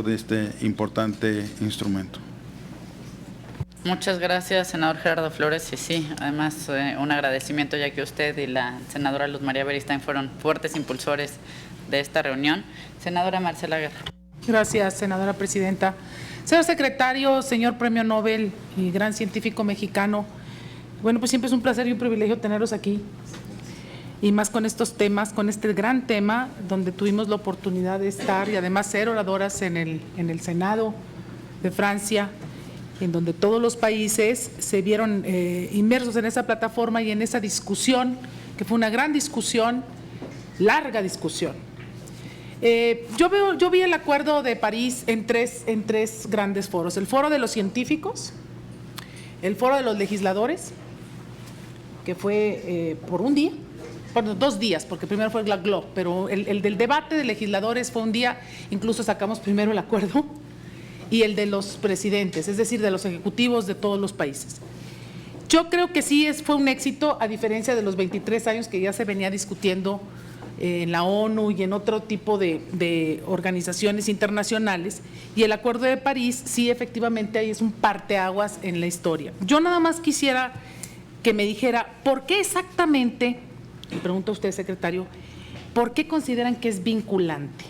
de este importante instrumento. Muchas gracias, senador Gerardo Flores. Y sí, además un agradecimiento, ya que usted y la senadora Luz María Beristain fueron fuertes impulsores de esta reunión. Senadora Marcela Guerra. Gracias, senadora presidenta. Señor secretario, señor Premio Nobel y gran científico mexicano, bueno, pues siempre es un placer y un privilegio tenerlos aquí, y más con estos temas, con este gran tema, donde tuvimos la oportunidad de estar y además ser oradoras en el Senado de Francia, en donde todos los países se vieron inmersos en esa plataforma y en esa discusión, que fue una gran discusión, larga discusión. Yo vi el Acuerdo de París en tres grandes foros: el foro de los científicos, el foro de los legisladores, que fue por un día, bueno, 2 días, porque primero fue el GLACLO, pero el del debate de legisladores fue un día, incluso sacamos primero el acuerdo, y el de los presidentes, es decir, de los ejecutivos de todos los países. Yo creo que sí fue un éxito, a diferencia de los 23 años que ya se venía discutiendo en la ONU y en otro tipo de organizaciones internacionales, y el Acuerdo de París sí efectivamente ahí es un parteaguas en la historia. Yo nada más quisiera que me dijera, ¿por qué exactamente, le pregunto a usted, secretario, por qué consideran que es vinculante?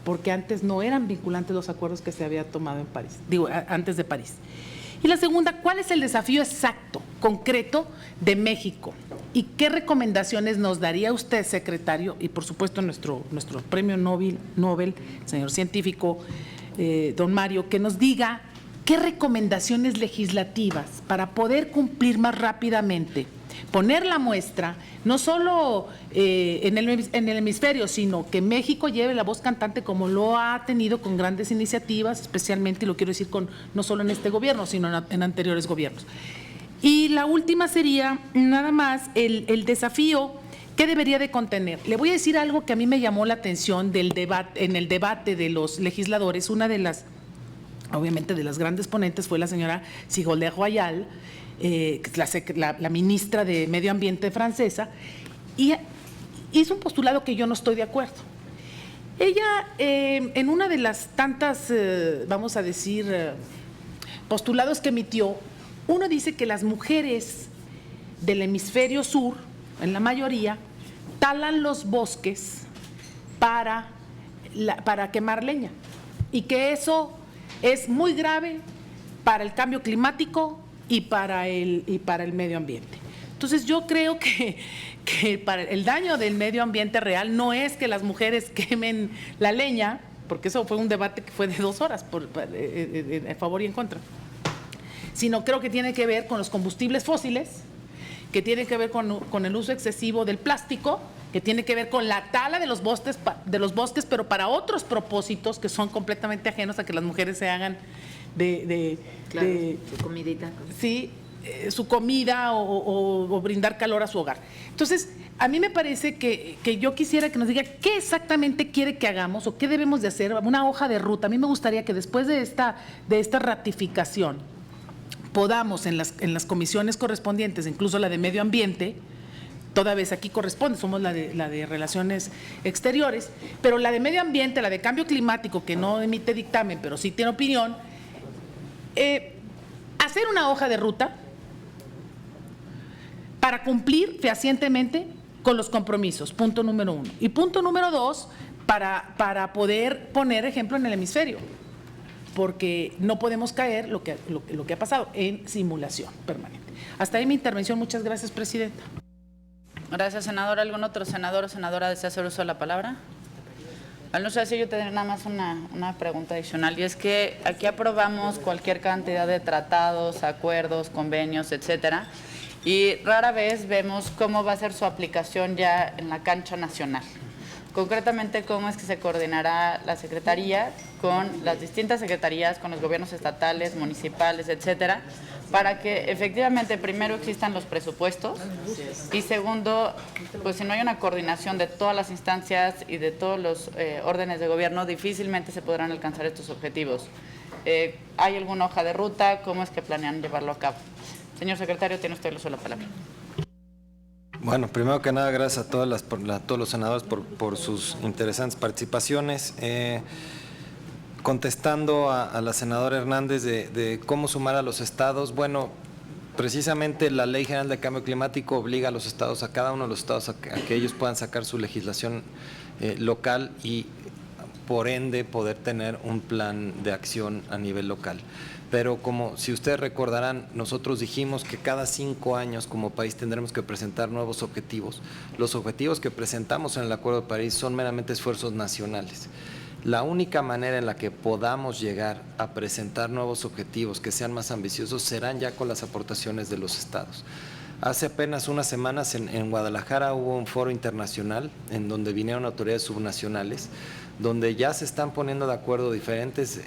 Porque antes no eran vinculantes los acuerdos que se había tomado en París, antes de París. Y la segunda, ¿cuál es el desafío exacto, concreto de México? ¿Y qué recomendaciones nos daría usted, secretario, y por supuesto nuestro premio Nobel, señor científico, don Mario, que nos diga qué recomendaciones legislativas para poder cumplir más rápidamente, poner la muestra, no solo en el hemisferio, sino que México lleve la voz cantante como lo ha tenido con grandes iniciativas, especialmente, y lo quiero decir no solo en este gobierno, sino en anteriores gobiernos. Y la última sería nada más el desafío que debería de contener. Le voy a decir algo que a mí me llamó la atención en el debate de los legisladores. Una de las, obviamente, de las grandes ponentes fue la señora Sigolène Royal, la ministra de Medio Ambiente francesa, y hizo un postulado que yo no estoy de acuerdo. Ella, en una de las tantas, vamos a decir, postulados que emitió, uno dice que las mujeres del hemisferio sur, en la mayoría, talan los bosques para quemar leña, y que eso es muy grave para el cambio climático y para el medio ambiente. Entonces yo creo que para el daño del medio ambiente real no es que las mujeres quemen la leña, porque eso fue un debate que fue de 2 horas a favor y en contra, sino creo que tiene que ver con los combustibles fósiles, que tiene que ver con el uso excesivo del plástico, que tiene que ver con la tala de los bosques, pero para otros propósitos que son completamente ajenos a que las mujeres se hagan su comidita. Sí, su comida o brindar calor a su hogar. Entonces, a mí me parece que yo quisiera que nos diga qué exactamente quiere que hagamos o qué debemos de hacer, una hoja de ruta. A mí me gustaría que después de esta ratificación podamos en las comisiones correspondientes, incluso la de Medio Ambiente, toda vez aquí corresponde, somos la de Relaciones Exteriores, pero la de Medio Ambiente, la de Cambio Climático, que no emite dictamen, pero sí tiene opinión, hacer una hoja de ruta para cumplir fehacientemente con los compromisos, punto número 1. Y punto número 2, para poder poner ejemplo en el hemisferio, porque no podemos caer lo que ha pasado en simulación permanente. Hasta ahí mi intervención. Muchas gracias, presidenta. Gracias, senador. ¿Algún otro senador o senadora desea hacer uso de la palabra? No sé si yo tendría nada más una pregunta adicional, y es que aquí aprobamos cualquier cantidad de tratados, acuerdos, convenios, etcétera, y rara vez vemos cómo va a ser su aplicación ya en la cancha nacional. Concretamente, ¿cómo es que se coordinará la Secretaría con las distintas secretarías, con los gobiernos estatales, municipales, etcétera, para que efectivamente primero existan los presupuestos y segundo, pues si no hay una coordinación de todas las instancias y de todos los órdenes de gobierno, difícilmente se podrán alcanzar estos objetivos? ¿Hay alguna hoja de ruta? ¿Cómo es que planean llevarlo a cabo? Señor secretario, tiene usted el uso de la palabra. Bueno, primero que nada, gracias a todos los senadores por sus interesantes participaciones. contestando a la senadora Hernández de cómo sumar a los estados, bueno, precisamente la Ley General de Cambio Climático obliga a los estados, a cada uno de los estados, a que ellos puedan sacar su legislación local y por ende poder tener un plan de acción a nivel local. Pero como si ustedes recordarán, nosotros dijimos que cada 5 años como país tendremos que presentar nuevos objetivos. Los objetivos que presentamos en el Acuerdo de París son meramente esfuerzos nacionales. La única manera en la que podamos llegar a presentar nuevos objetivos que sean más ambiciosos serán ya con las aportaciones de los estados. Hace apenas unas semanas en Guadalajara hubo un foro internacional en donde vinieron autoridades subnacionales, donde ya se están poniendo de acuerdo diferentes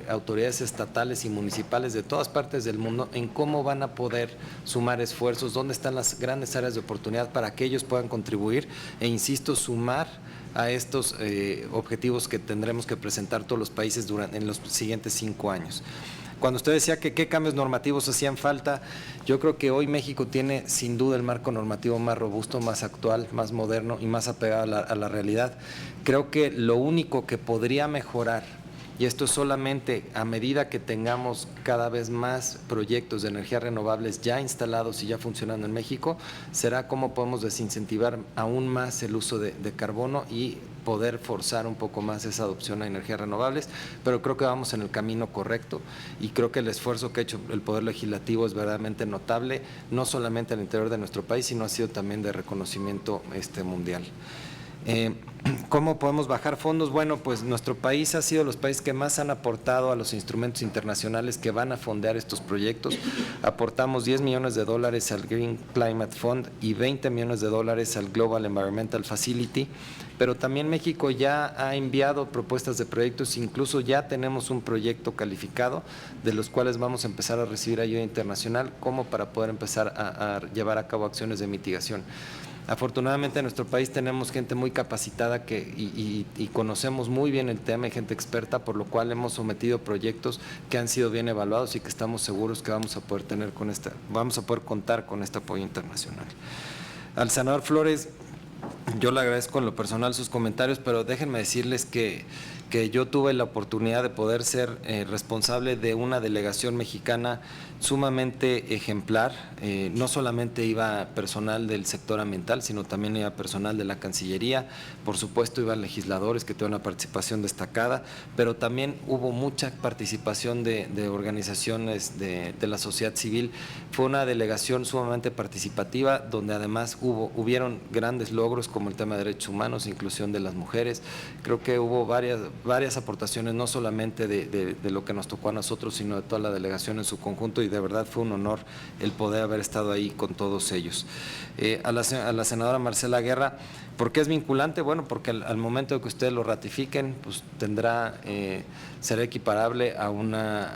autoridades estatales y municipales de todas partes del mundo en cómo van a poder sumar esfuerzos, dónde están las grandes áreas de oportunidad para que ellos puedan contribuir e, insisto, sumar a estos objetivos que tendremos que presentar todos los países en los siguientes 5 años. Cuando usted decía que qué cambios normativos hacían falta, yo creo que hoy México tiene sin duda el marco normativo más robusto, más actual, más moderno y más apegado a la realidad. Creo que lo único que podría mejorar, y esto es solamente a medida que tengamos cada vez más proyectos de energías renovables ya instalados y ya funcionando en México, será cómo podemos desincentivar aún más el uso de carbono y poder forzar un poco más esa adopción a energías renovables, pero creo que vamos en el camino correcto y creo que el esfuerzo que ha hecho el Poder Legislativo es verdaderamente notable, no solamente al interior de nuestro país, sino ha sido también de reconocimiento mundial. ¿Cómo podemos bajar fondos? Bueno, pues nuestro país ha sido los países que más han aportado a los instrumentos internacionales que van a fondear estos proyectos. Aportamos $10 millones al Green Climate Fund y $20 millones al Global Environmental Facility, pero también México ya ha enviado propuestas de proyectos, incluso ya tenemos un proyecto calificado de los cuales vamos a empezar a recibir ayuda internacional como para poder empezar a llevar a cabo acciones de mitigación. Afortunadamente en nuestro país tenemos gente muy capacitada y conocemos muy bien el tema y gente experta, por lo cual hemos sometido proyectos que han sido bien evaluados y que estamos seguros que vamos a poder contar con este apoyo internacional. Al senador Flores, yo le agradezco en lo personal sus comentarios, pero déjenme decirles que yo tuve la oportunidad de poder ser responsable de una delegación mexicana sumamente ejemplar. No solamente iba personal del sector ambiental, sino también iba personal de la Cancillería, por supuesto iban legisladores que tuvieron una participación destacada, pero también hubo mucha participación de organizaciones de la sociedad civil. Fue una delegación sumamente participativa, donde además hubieron grandes logros como el tema de derechos humanos, inclusión de las mujeres. Creo que hubo varias aportaciones, no solamente de lo que nos tocó a nosotros, sino de toda la delegación en su conjunto, y de verdad fue un honor el poder haber estado ahí con todos ellos. A la senadora Marcela Guerra, ¿por qué es vinculante? Bueno, porque al momento de que ustedes lo ratifiquen, pues será equiparable a una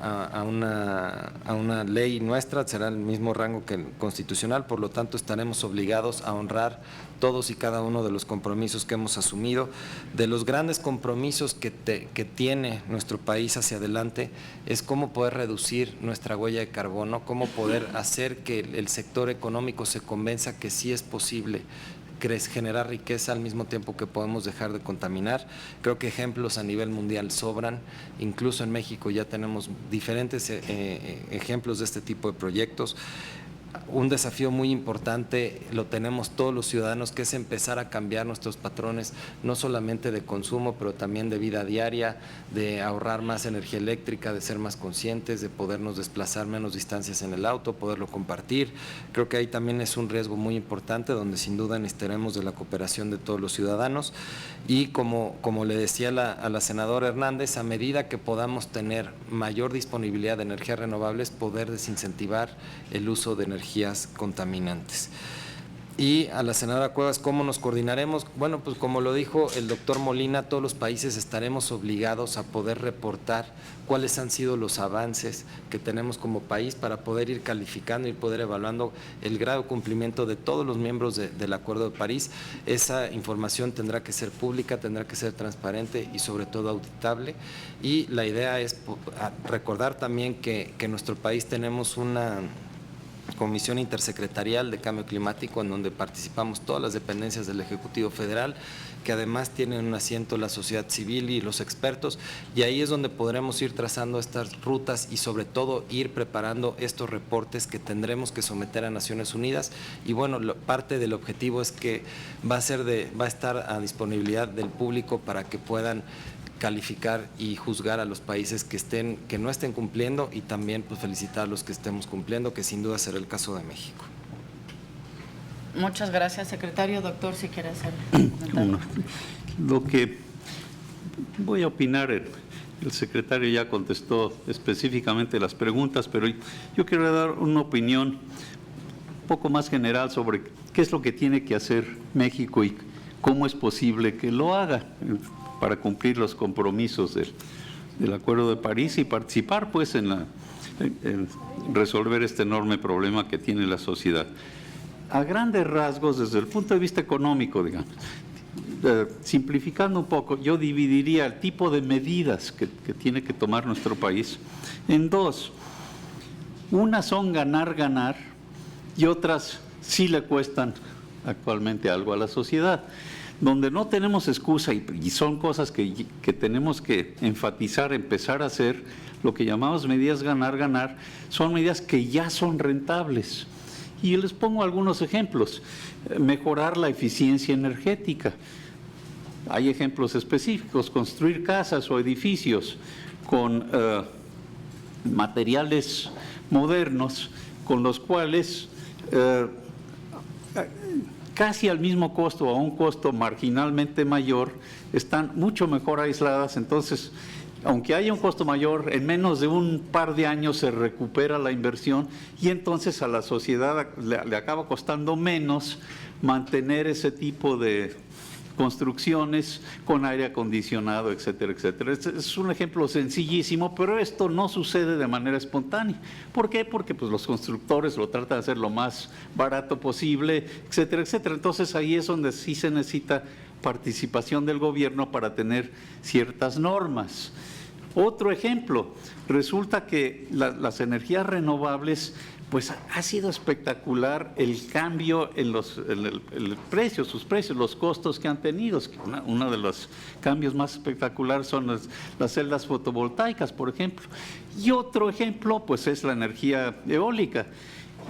ley nuestra, será el mismo rango que el constitucional, por lo tanto estaremos obligados a honrar todos y cada uno de los compromisos que hemos asumido. De los grandes compromisos que tiene nuestro país hacia adelante es cómo poder reducir nuestra huella de carbono, cómo poder hacer que el sector económico se convenza que sí es posible generar riqueza al mismo tiempo que podemos dejar de contaminar. Creo que ejemplos a nivel mundial sobran, incluso en México ya tenemos diferentes ejemplos de este tipo de proyectos. Un desafío muy importante lo tenemos todos los ciudadanos, que es empezar a cambiar nuestros patrones, no solamente de consumo, pero también de vida diaria, de ahorrar más energía eléctrica, de ser más conscientes, de podernos desplazar menos distancias en el auto, poderlo compartir. Creo que ahí también es un riesgo muy importante, donde sin duda necesitaremos de la cooperación de todos los ciudadanos. Y como le decía a la senadora Hernández, a medida que podamos tener mayor disponibilidad de energías renovables, poder desincentivar el uso de energías contaminantes. Y a la senadora Cuevas, ¿cómo nos coordinaremos? Bueno, pues como lo dijo el doctor Molina, todos los países estaremos obligados a poder reportar cuáles han sido los avances que tenemos como país para poder ir calificando y poder evaluando el grado de cumplimiento de todos los miembros del Acuerdo de París. Esa información tendrá que ser pública, tendrá que ser transparente y sobre todo auditable. Y la idea es recordar también que en nuestro país tenemos comisión intersecretarial de cambio climático, en donde participamos todas las dependencias del Ejecutivo Federal, que además tienen un asiento la sociedad civil y los expertos, y ahí es donde podremos ir trazando estas rutas y sobre todo ir preparando estos reportes que tendremos que someter a Naciones Unidas. Y bueno, parte del objetivo es que va a estar a disponibilidad del público para que puedan calificar y juzgar a los países que no estén cumpliendo, y también pues felicitar a los que estemos cumpliendo, que sin duda será el caso de México. Muchas gracias, secretario. Doctor, si quiere hacer un comentario. Lo que voy a opinar, el secretario ya contestó específicamente las preguntas, pero yo quiero dar una opinión un poco más general sobre qué es lo que tiene que hacer México y cómo es posible que lo haga para cumplir los compromisos del Acuerdo de París y participar pues en resolver este enorme problema que tiene la sociedad. A grandes rasgos, desde el punto de vista económico, digamos, simplificando un poco, yo dividiría el tipo de medidas que tiene que tomar nuestro país en dos. Unas son ganar, ganar, y otras sí le cuestan actualmente algo a la sociedad. Donde no tenemos excusa y son cosas que tenemos que enfatizar, empezar a hacer, lo que llamamos medidas ganar, ganar, son medidas que ya son rentables. Y les pongo algunos ejemplos. Mejorar la eficiencia energética. Hay ejemplos específicos: construir casas o edificios con materiales modernos, con los cuales casi al mismo costo o a un costo marginalmente mayor, están mucho mejor aisladas. Entonces, aunque haya un costo mayor, en menos de un par de años se recupera la inversión, y entonces a la sociedad le acaba costando menos mantener ese tipo de construcciones con aire acondicionado, etcétera, etcétera. Es un ejemplo sencillísimo, pero esto no sucede de manera espontánea. ¿Por qué? Porque pues, los constructores lo tratan de hacer lo más barato posible, etcétera, etcétera. Entonces ahí es donde sí se necesita participación del gobierno para tener ciertas normas. Otro ejemplo, resulta que las energías renovables, pues ha sido espectacular el cambio en el precio, sus precios, los costos que han tenido. Uno de los cambios más espectaculares son las celdas fotovoltaicas, por ejemplo. Y otro ejemplo, pues es la energía eólica.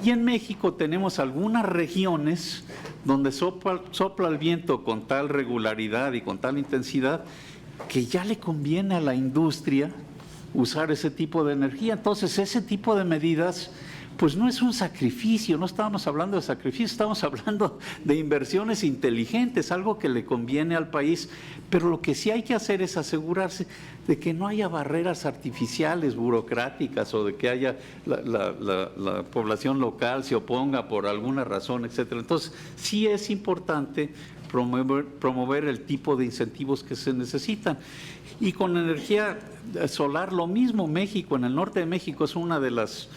Y en México tenemos algunas regiones donde sopla el viento con tal regularidad y con tal intensidad que ya le conviene a la industria usar ese tipo de energía. Entonces, ese tipo de medidas pues no es un sacrificio, no estamos hablando de sacrificio, estamos hablando de inversiones inteligentes, algo que le conviene al país, pero lo que sí hay que hacer es asegurarse de que no haya barreras artificiales, burocráticas, o de que haya la población local se oponga por alguna razón, etcétera. Entonces, sí es importante promover el tipo de incentivos que se necesitan. Y con energía solar lo mismo. México, en el norte de México, es una de las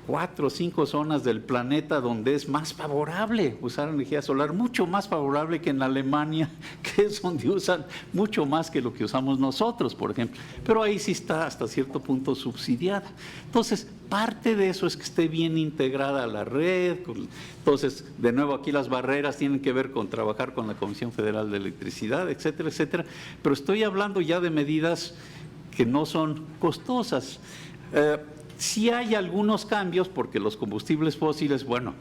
4 o 5 zonas del planeta donde es más favorable usar energía solar, mucho más favorable que en Alemania, que es donde usan mucho más que lo que usamos nosotros, por ejemplo. Pero ahí sí está hasta cierto punto subsidiada. Entonces, parte de eso es que esté bien integrada a la red. Entonces, de nuevo, aquí las barreras tienen que ver con trabajar con la Comisión Federal de Electricidad, etcétera, etcétera. Pero estoy hablando ya de medidas que no son costosas. Sí hay algunos cambios, porque los combustibles fósiles, bueno,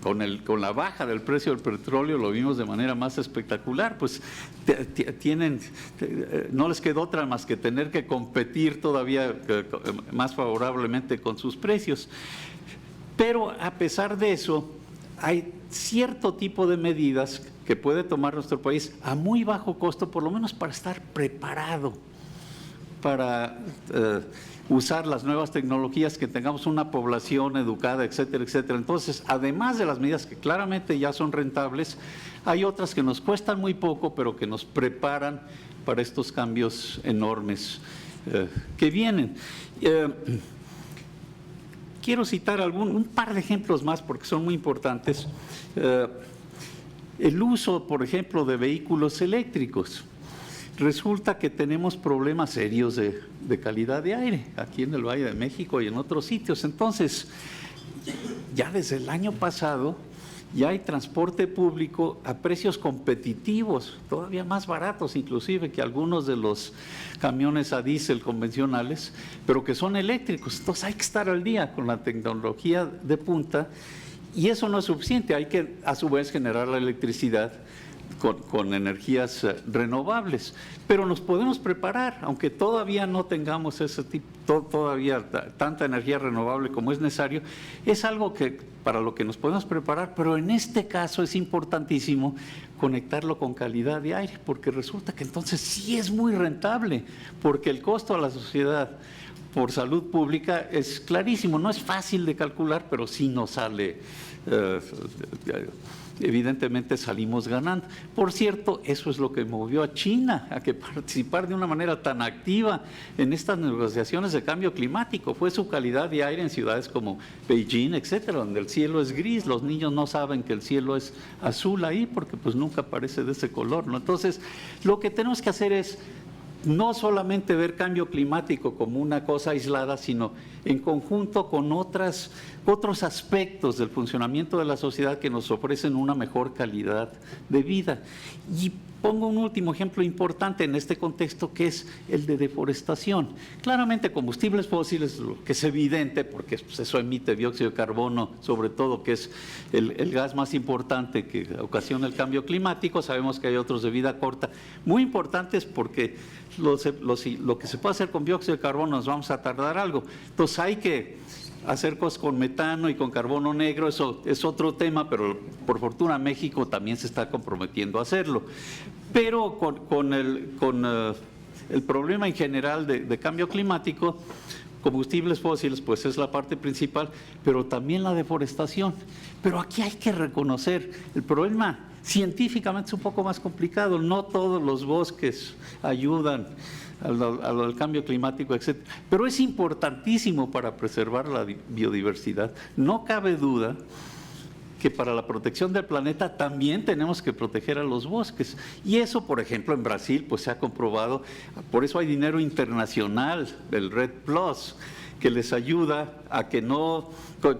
con la baja del precio del petróleo lo vimos de manera más espectacular, pues no les quedó otra más que tener que competir todavía más favorablemente con sus precios. Pero a pesar de eso, hay cierto tipo de medidas que puede tomar nuestro país a muy bajo costo, por lo menos para estar preparado para usar las nuevas tecnologías, que tengamos una población educada, etcétera, etcétera. Entonces, además de las medidas que claramente ya son rentables, hay otras que nos cuestan muy poco, pero que nos preparan para estos cambios enormes que vienen. Quiero citar un par de ejemplos más porque son muy importantes. El uso, por ejemplo, de vehículos eléctricos. Resulta que tenemos problemas serios de calidad de aire aquí en el Valle de México y en otros sitios. Entonces, ya desde el año pasado ya hay transporte público a precios competitivos, todavía más baratos inclusive que algunos de los camiones a diésel convencionales, pero que son eléctricos. Entonces hay que estar al día con la tecnología de punta y eso no es suficiente, hay que a su vez generar la electricidad con energías renovables, pero nos podemos preparar, aunque todavía no tengamos ese tipo, todavía tanta energía renovable como es necesario, es algo que para lo que nos podemos preparar, pero en este caso es importantísimo conectarlo con calidad de aire, porque resulta que entonces sí es muy rentable, porque el costo a la sociedad por salud pública es clarísimo, no es fácil de calcular, pero sí nos sale evidentemente salimos ganando. Por cierto, eso es lo que movió a China a que participar de una manera tan activa en estas negociaciones de cambio climático. Fue su calidad de aire en ciudades como Beijing, etcétera, donde el cielo es gris, los niños no saben que el cielo es azul ahí porque pues nunca aparece de ese color, ¿no? Entonces, lo que tenemos que hacer es no solamente ver cambio climático como una cosa aislada, sino en conjunto con otros aspectos del funcionamiento de la sociedad que nos ofrecen una mejor calidad de vida. Y pongo un último ejemplo importante en este contexto, que es el de deforestación. Claramente combustibles fósiles, lo que es evidente, porque pues, eso emite dióxido de carbono, sobre todo, que es el gas más importante que ocasiona el cambio climático. Sabemos que hay otros de vida corta, muy importantes porque lo que se puede hacer con dióxido de carbono nos vamos a tardar algo. Entonces hay que hacer cosas con metano y con carbono negro, eso es otro tema, pero por fortuna México también se está comprometiendo a hacerlo. Pero con el problema en general de cambio climático, combustibles fósiles pues es la parte principal, pero también la deforestación. Pero aquí hay que reconocer, el problema científicamente es un poco más complicado, no todos los bosques ayudan al cambio climático, etc. Pero es importantísimo para preservar la biodiversidad. No cabe duda que para la protección del planeta también tenemos que proteger a los bosques. Y eso, por ejemplo, en Brasil pues se ha comprobado, por eso hay dinero internacional, el Red Plus, que les ayuda a que no,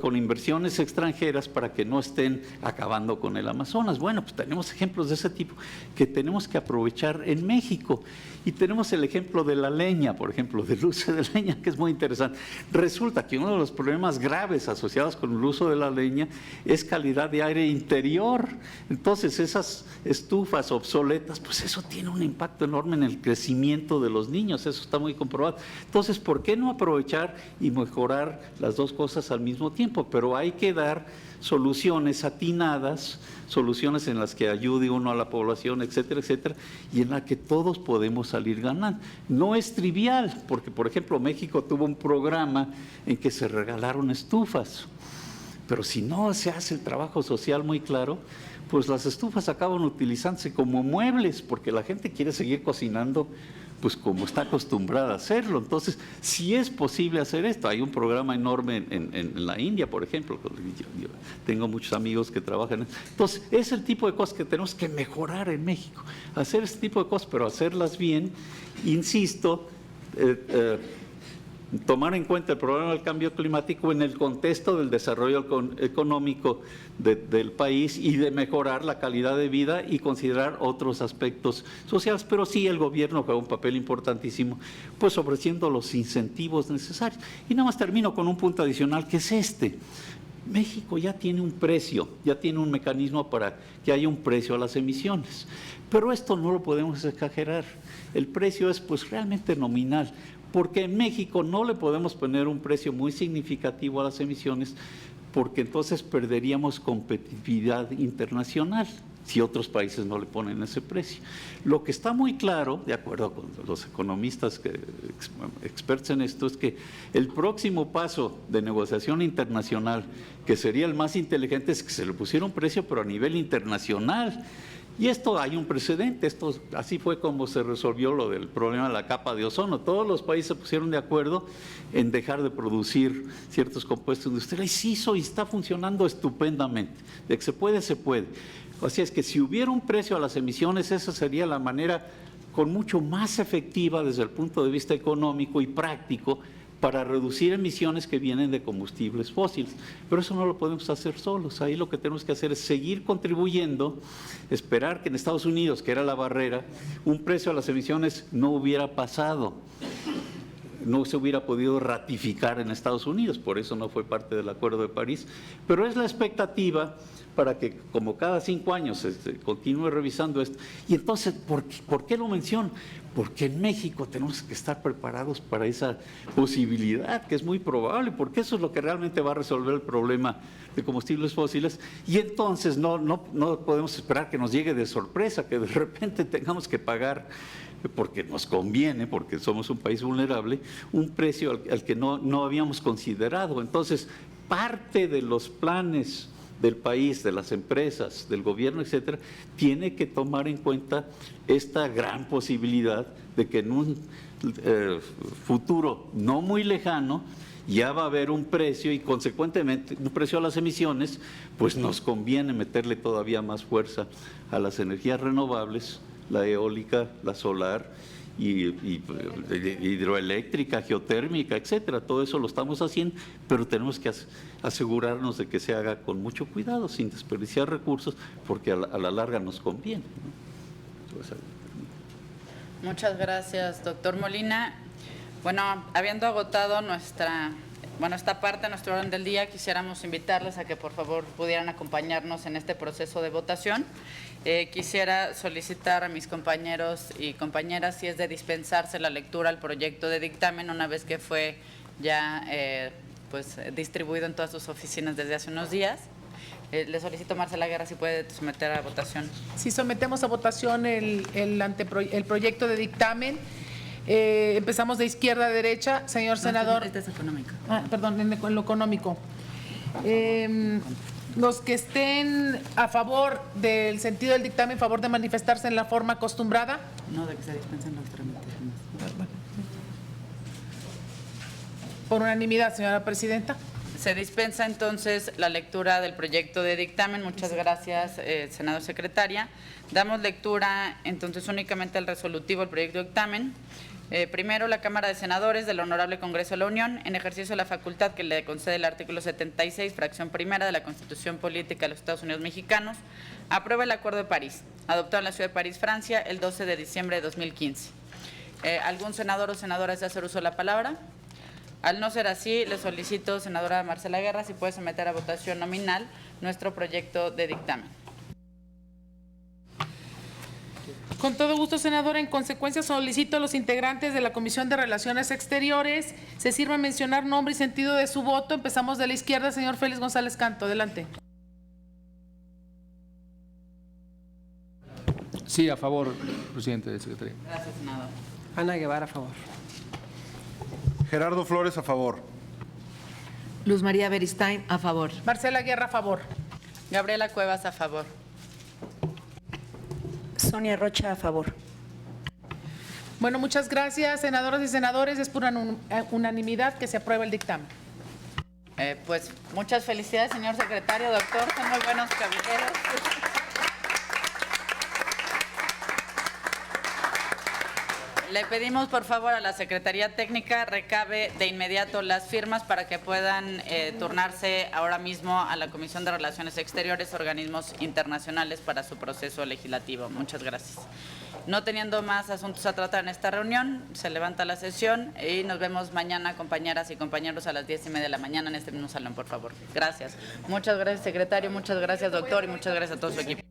con inversiones extranjeras para que no estén acabando con el Amazonas. Bueno, pues tenemos ejemplos de ese tipo que tenemos que aprovechar en México. Y tenemos el ejemplo de la leña, por ejemplo, del uso de leña, que es muy interesante. Resulta que uno de los problemas graves asociados con el uso de la leña es calidad de aire interior. Entonces, esas estufas obsoletas, pues eso tiene un impacto enorme en el crecimiento de los niños, eso está muy comprobado. Entonces, ¿por qué no aprovechar y mejorar las dos cosas al mismo tiempo? Pero hay que dar soluciones atinadas, soluciones en las que ayude uno a la población, etcétera, etcétera, y en la que todos podemos salir ganando. No es trivial, porque por ejemplo México tuvo un programa en que se regalaron estufas, pero si no se hace el trabajo social muy claro, pues las estufas acaban utilizándose como muebles, porque la gente quiere seguir cocinando pues como está acostumbrada a hacerlo. Entonces, si es posible hacer esto, hay un programa enorme en la India, por ejemplo, yo tengo muchos amigos que trabajan en eso. Entonces, es el tipo de cosas que tenemos que mejorar en México, hacer este tipo de cosas, pero hacerlas bien, insisto, tomar en cuenta el problema del cambio climático en el contexto del desarrollo económico del país y de mejorar la calidad de vida y considerar otros aspectos sociales. Pero sí, el gobierno juega un papel importantísimo, pues ofreciendo los incentivos necesarios. Y nada más termino con un punto adicional, que es este. México ya tiene un precio, ya tiene un mecanismo para que haya un precio a las emisiones. Pero esto no lo podemos exagerar. El precio es pues realmente nominal, porque en México no le podemos poner un precio muy significativo a las emisiones, porque entonces perderíamos competitividad internacional si otros países no le ponen ese precio. Lo que está muy claro, de acuerdo con los economistas expertos en esto, es que el próximo paso de negociación internacional, que sería el más inteligente, es que se le pusiera un precio, pero a nivel internacional. Y esto hay un precedente, así fue como se resolvió lo del problema de la capa de ozono. Todos los países se pusieron de acuerdo en dejar de producir ciertos compuestos industriales. Y sí, y está funcionando estupendamente. De que se puede, se puede. Así es que si hubiera un precio a las emisiones, esa sería la manera con mucho más efectiva desde el punto de vista económico y práctico para reducir emisiones que vienen de combustibles fósiles. Pero eso no lo podemos hacer solos. Ahí lo que tenemos que hacer es seguir contribuyendo, esperar que en Estados Unidos, que era la barrera, un precio a las emisiones no hubiera pasado, no se hubiera podido ratificar en Estados Unidos, por eso no fue parte del Acuerdo de París. Pero es la expectativa para que como cada 5 años se continúe revisando esto. Y entonces, ¿por qué lo menciono? Porque en México tenemos que estar preparados para esa posibilidad, que es muy probable, porque eso es lo que realmente va a resolver el problema de combustibles fósiles. Y entonces no podemos esperar que nos llegue de sorpresa, que de repente tengamos que pagar, porque nos conviene, porque somos un país vulnerable, un precio al que no habíamos considerado. Entonces, parte de los planes del país, de las empresas, del gobierno, etcétera, tiene que tomar en cuenta esta gran posibilidad de que en un futuro no muy lejano ya va a haber un precio y consecuentemente un precio a las emisiones, pues nos conviene meterle todavía más fuerza a las energías renovables, la eólica, la solar y hidroeléctrica, geotérmica, etcétera. Todo eso lo estamos haciendo, pero tenemos que asegurarnos de que se haga con mucho cuidado, sin desperdiciar recursos, porque a la larga nos conviene, ¿no? Muchas gracias, doctor Molina. Bueno, habiendo agotado esta parte de nuestro orden del día, quisiéramos invitarles a que por favor pudieran acompañarnos en este proceso de votación. Quisiera solicitar a mis compañeros y compañeras si es de dispensarse la lectura al proyecto de dictamen una vez que fue ya distribuido en todas sus oficinas desde hace unos días. Le solicito a Marcela Guerra si puede someter a votación. Si sometemos a votación el proyecto de dictamen, empezamos de izquierda a derecha, señor senador. Este es económico. Perdón, en lo económico. Los que estén a favor del sentido del dictamen, a favor de manifestarse en la forma acostumbrada. No, de que se dispensen los trámites. Por unanimidad, señora presidenta. Se dispensa entonces la lectura del proyecto de dictamen. Muchas gracias, senador secretaria. Damos lectura entonces únicamente al resolutivo del proyecto de dictamen. Primero, la Cámara de Senadores del Honorable Congreso de la Unión, en ejercicio de la facultad que le concede el artículo 76, fracción primera de la Constitución Política de los Estados Unidos Mexicanos, aprueba el Acuerdo de París, adoptado en la ciudad de París, Francia, el 12 de diciembre de 2015. ¿Algún senador o senadora desea hacer uso de la palabra? Al no ser así, le solicito, senadora Marcela Guerra, si puede someter a votación nominal nuestro proyecto de dictamen. Con todo gusto, senadora. En consecuencia, solicito a los integrantes de la Comisión de Relaciones Exteriores se sirva mencionar nombre y sentido de su voto. Empezamos de la izquierda, señor Félix González Canto. Adelante. Sí, a favor, presidente, secretario. Gracias, senador. Ana Guevara, a favor. Gerardo Flores, a favor. Luz María Beristain, a favor. Marcela Guerra, a favor. Gabriela Cuevas, a favor. Sonia Rocha, a favor. Bueno, muchas gracias, senadoras y senadores. Es por unanimidad que se aprueba el dictamen. Pues muchas felicidades, señor secretario, doctor. Son muy buenos caballeros. Le pedimos, por favor, a la Secretaría Técnica recabe de inmediato las firmas para que puedan turnarse ahora mismo a la Comisión de Relaciones Exteriores, organismos internacionales, para su proceso legislativo. Muchas gracias. No teniendo más asuntos a tratar en esta reunión, se levanta la sesión y nos vemos mañana, compañeras y compañeros, a las 10:30 de la mañana en este mismo salón, por favor. Gracias. Muchas gracias, secretario, muchas gracias, doctor, y muchas gracias a todo su equipo.